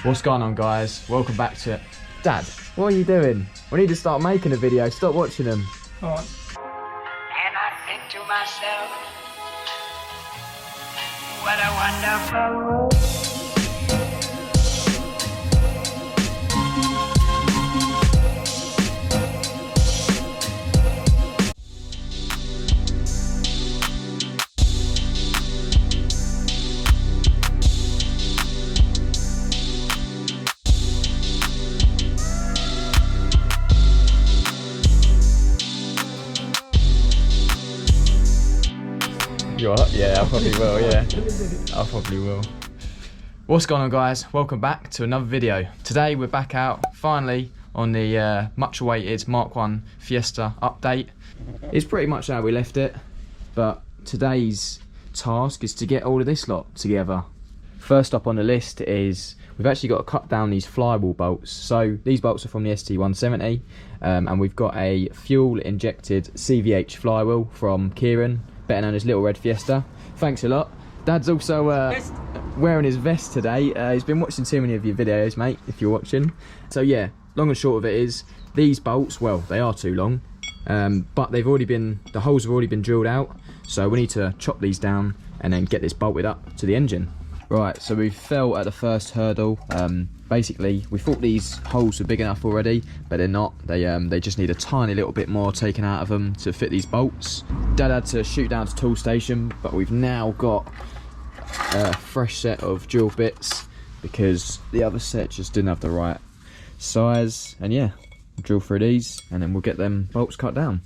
What's going on, guys? Welcome back to... Dad, what are you doing? We need to start making a video. Stop watching them. Alright. And I think to myself, what a wonderful world. You are? Yeah, I probably will, yeah. I probably will. What's going on, guys? Welcome back to another video. Today we're back out, finally, on the much awaited Mk1 Fiesta update. It's pretty much how we left it, but today's task is to get all of this lot together. First up on the list is, we've actually got to cut down these flywheel bolts. So these bolts are from the ST170, and we've got a fuel injected CVH flywheel from Kieran, better known as Little Red Fiesta. Thanks a lot. Dad's also wearing his vest today. He's been watching too many of your videos, mate, if you're watching. So yeah, long and short of it is, these bolts, well, they are too long, but they've already been, the holes have already been drilled out, so we need to chop these down and then get this bolted up to the engine. Right, so we fell at the first hurdle. Basically, we thought these holes were big enough already, but they're not. They just need a tiny little bit more taken out of them to fit these bolts. Dad had to shoot down to tool station, but we've now got a fresh set of drill bits because the other set just didn't have the right size. And yeah, drill through these and then we'll get them bolts cut down.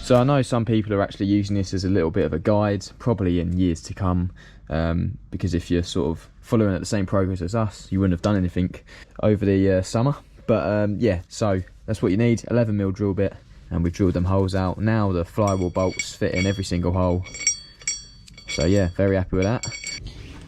So I know some people are actually using this as a little bit of a guide, probably in years to come, because if you're sort of following at the same progress as us, you wouldn't have done anything over the summer. But yeah, so that's what you need, 11mm drill bit, and we've drilled them holes out. Now the flywheel bolts fit in every single hole. So yeah, very happy with that.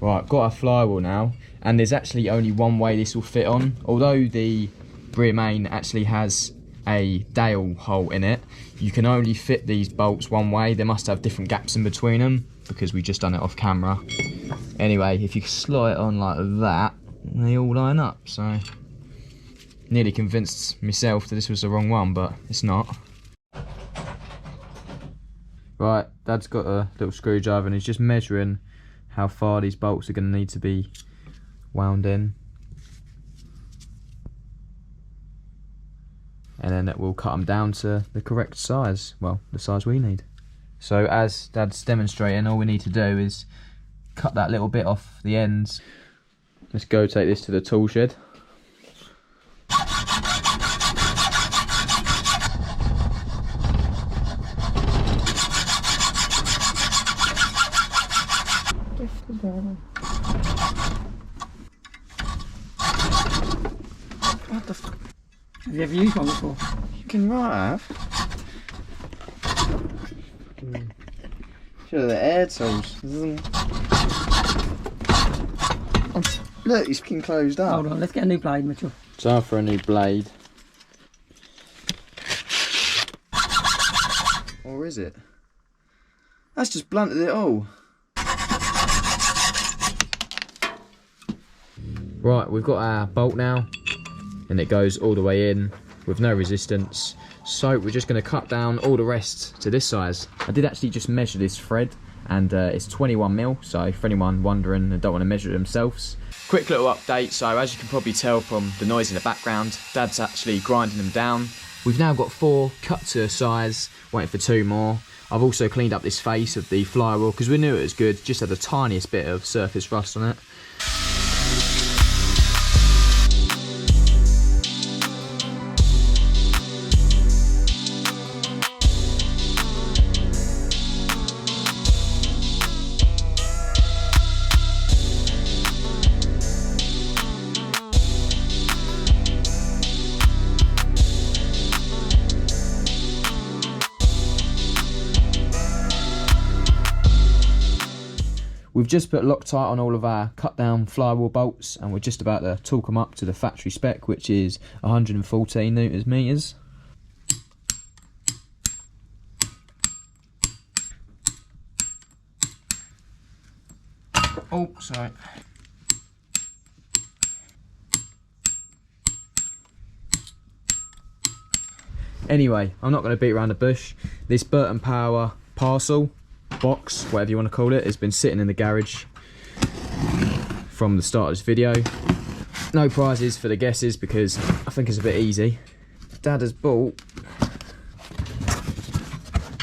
Right, got our flywheel now, and there's actually only one way this will fit on. Although the rear main actually has a dale hole in it, you can only fit these bolts one way. They must have different gaps in between them because we just done it off camera. Anyway, if you slot it on like that, they all line up. So nearly convinced myself that this was the wrong one, but it's not. Right, Dad's got a little screwdriver and he's just measuring how far these bolts are going to need to be wound in. And then we'll cut them down to the correct size, well, the size we need. So as Dad's demonstrating, all we need to do is cut that little bit off the ends. Let's go take this to the tool shed. What the fuck? Have you ever used one before? You can have. Sure, the air tools. Look, he's fucking closed up. Hold on, let's get a new blade, Mitchell. Time for a new blade. Or is it? That's just blunted it all. Right, we've got our bolt now, and it goes all the way in with no resistance. So we're just going to cut down all the rest to this size. I did actually just measure this thread, and it's 21mm, so for anyone wondering and don't want to measure it themselves. Quick little update. So as you can probably tell from the noise in the background, Dad's actually grinding them down. We've now got 4 cut to size, waiting for 2 more. I've also cleaned up this face of the flywheel because we knew it was good, just had the tiniest bit of surface rust on it. We've just put Loctite on all of our cut down flywheel bolts, and we're just about to torque them up to the factory spec, which is 114 newtons meters. Oh, sorry. Anyway, I'm not going to beat around the bush. This Boulton Power parcel, box, whatever you want to call it, has been sitting in the garage from the start of this video. No prizes for the guesses because I think it's a bit easy. Dad has bought,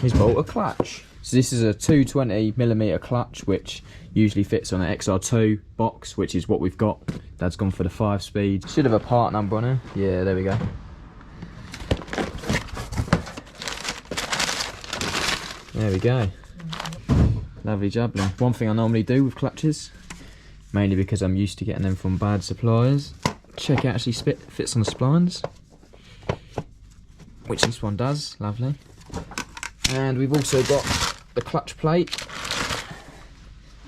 he's bought a clutch. So this is a 220mm clutch, which usually fits on an XR2 box, which is what we've got. Dad's gone for the 5-speed. Should have a part number on it. Yeah, there we go. There we go. Lovely jubbly. One thing I normally do with clutches, mainly because I'm used to getting them from bad suppliers, check it actually fits on the splines, which this one does. Lovely. And we've also got the clutch plate,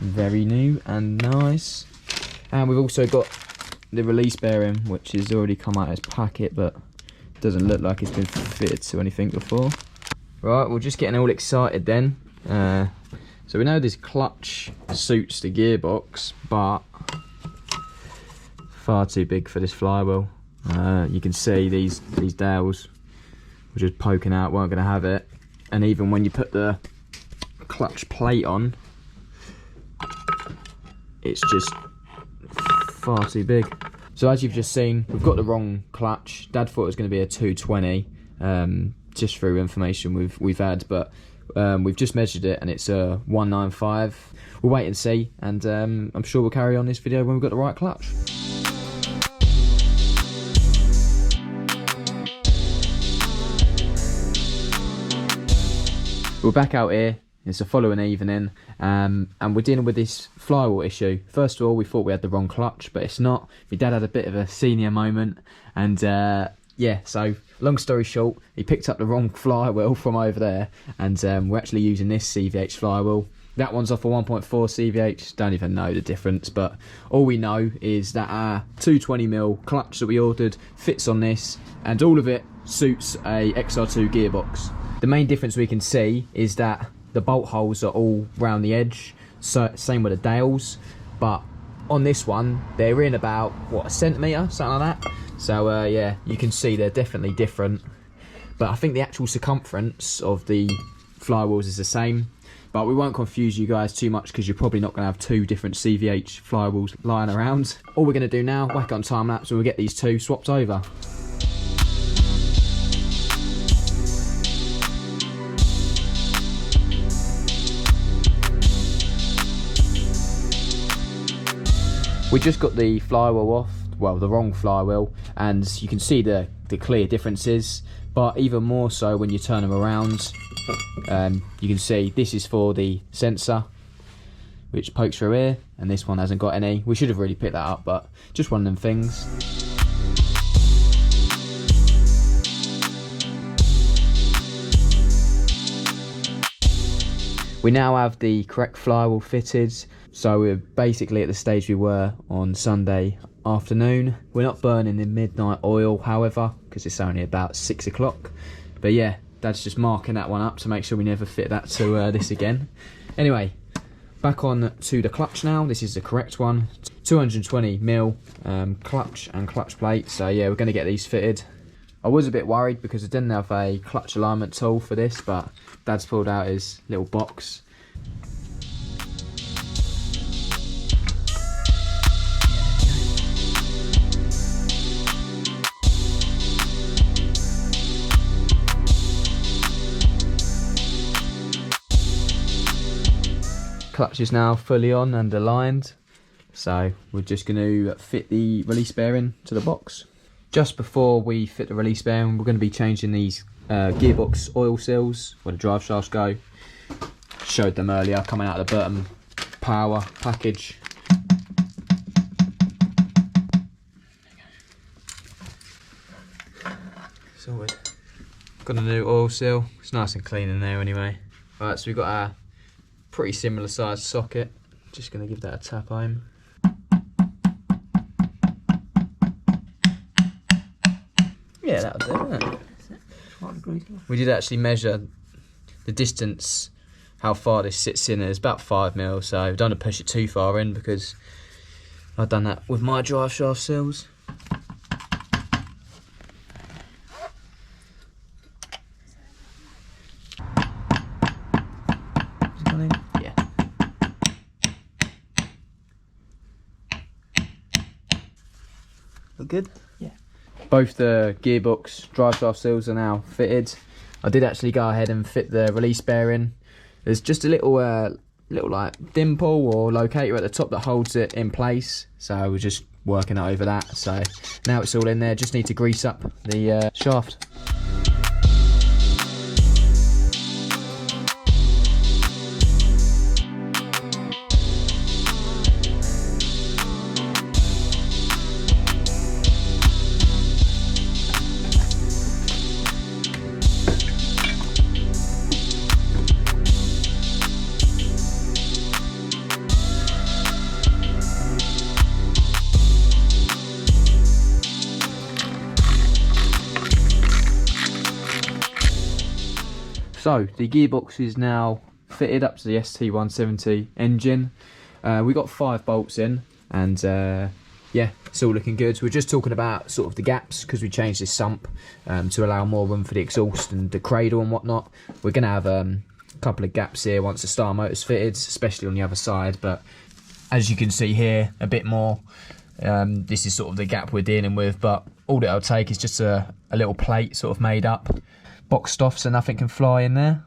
very new and nice. And we've also got the release bearing, which has already come out as packet, but doesn't look like it's been fitted to anything before. Right, we're just getting all excited then. So we know this clutch suits the gearbox, but far too big for this flywheel. You can see these dowels were just poking out, weren't going to have it. And even when you put the clutch plate on, it's just far too big. So as you've just seen, we've got the wrong clutch. Dad thought it was going to be a 220. Just through information we've had, but we've just measured it and it's a 195. We'll wait and see, and I'm sure we'll carry on this video when we've got the right clutch. We're back out here. It's the following evening, and we're dealing with this flywheel issue. First of all, we thought we had the wrong clutch, but it's not. My dad had a bit of a senior moment, and yeah, so long story short, he picked up the wrong flywheel from over there, and we're actually using this CVH flywheel. That one's off a 1.4 CVH, don't even know the difference, but all we know is that our 220mm clutch that we ordered fits on this, and all of it suits a XR2 gearbox. The main difference we can see is that the bolt holes are all round the edge, so same with the dowels, but on this one, they're in about, what, a centimetre, something like that. So yeah, you can see they're definitely different, but I think the actual circumference of the flywheels is the same. But we won't confuse you guys too much because you're probably not going to have two different CVH flywheels lying around. All we're going to do now, whack on time lapse, and we'll get these two swapped over. We just got the flywheel off, well, the wrong flywheel, and you can see the clear differences, but even more so when you turn them around. You can see this is for the sensor, which pokes through here, and this one hasn't got any. We should have really picked that up, but just one of them things. We now have the correct flywheel fitted, so we're basically at the stage we were on Sunday afternoon. We're not burning the midnight oil, however, because it's only about 6 o'clock. But yeah, Dad's just marking that one up to make sure we never fit that to this again. Anyway, back on to the clutch now. This is the correct one. 220mm clutch and clutch plate. So yeah, we're going to get these fitted. I was a bit worried because I didn't have a clutch alignment tool for this, but Dad's pulled out his little box. Clutch is now fully on and aligned, so we're just going to fit the release bearing to the box. Just before we fit the release bearing, we're going to be changing these gearbox oil seals where the drive shafts go. Showed them earlier, coming out of the Boulton Power package. Sorted. Got a new oil seal. It's nice and clean in there anyway. Right, so we've got our pretty similar sized socket Just going to give that a tap home. Yeah, that was it, wasn't it? We did actually measure the distance, how far this sits in. It's about 5 mil, so I don't want to push it too far in because I've done that with my drive shaft seals. Yeah. Look good? Yeah. Both the gearbox drive shaft seals are now fitted. I did actually go ahead and fit the release bearing. There's just a little like dimple or locator at the top that holds it in place. So we're just working over that. So now it's all in there. Just need to grease up the shaft. So the gearbox is now fitted up to the ST170 engine. We got 5 bolts in, and yeah, it's all looking good. We're just talking about sort of the gaps because we changed this sump to allow more room for the exhaust and the cradle and whatnot. We're going to have a couple of gaps here once the star motor's fitted, especially on the other side. But as you can see here, a bit more. This is sort of the gap we're dealing with, but all it'll take is just a little plate sort of made up, boxed off so nothing can fly in there.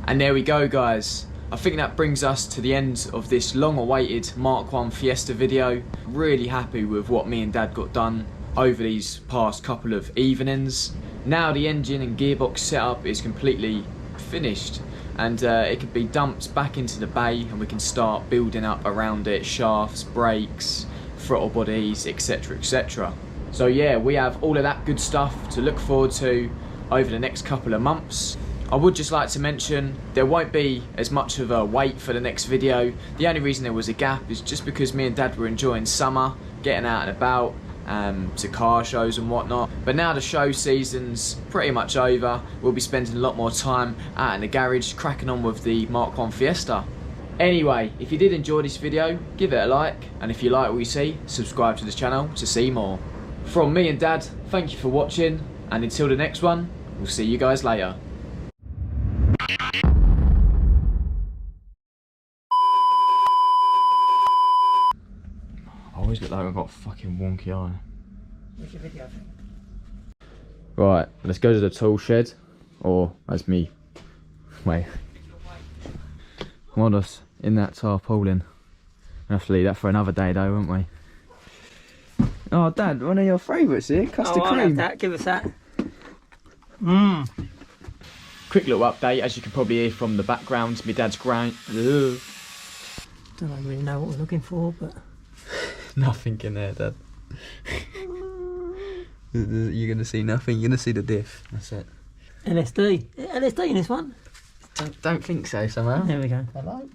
And there we go, guys. I think that brings us to the end of this long-awaited Mk1 Fiesta video. Really happy with what me and Dad got done over these past couple of evenings. Now the engine and gearbox setup is completely finished, and it can be dumped back into the bay and we can start building up around it, shafts, brakes, throttle bodies, etc, etc. So yeah, we have all of that good stuff to look forward to over the next couple of months. I would just like to mention there won't be as much of a wait for the next video. The only reason there was a gap is just because me and Dad were enjoying summer, getting out and about to car shows and whatnot. But now the show season's pretty much over, we'll be spending a lot more time out in the garage cracking on with the Mk1 Fiesta. Anyway, if you did enjoy this video, give it a like, and if you like what you see, subscribe to this channel to see more. From me and Dad, thank you for watching, and until the next one, we'll see you guys later. I always look like I've got a fucking wonky eye. What's your video thing? Right, let's go to the tool shed, or as me, wait, want us in that tarpaulin. We'll have to leave that for another day though, won't we? Oh Dad, one of your favourites here, custard cream. I'll have that, give us that. Quick little update, as you can probably hear from the background, my dad's ground. Don't really know what we're looking for, but Nothing in there, Dad. You're going to see nothing, you're going to see the diff, that's it. LSD in this one? Don't think so somehow. There we go. Hello?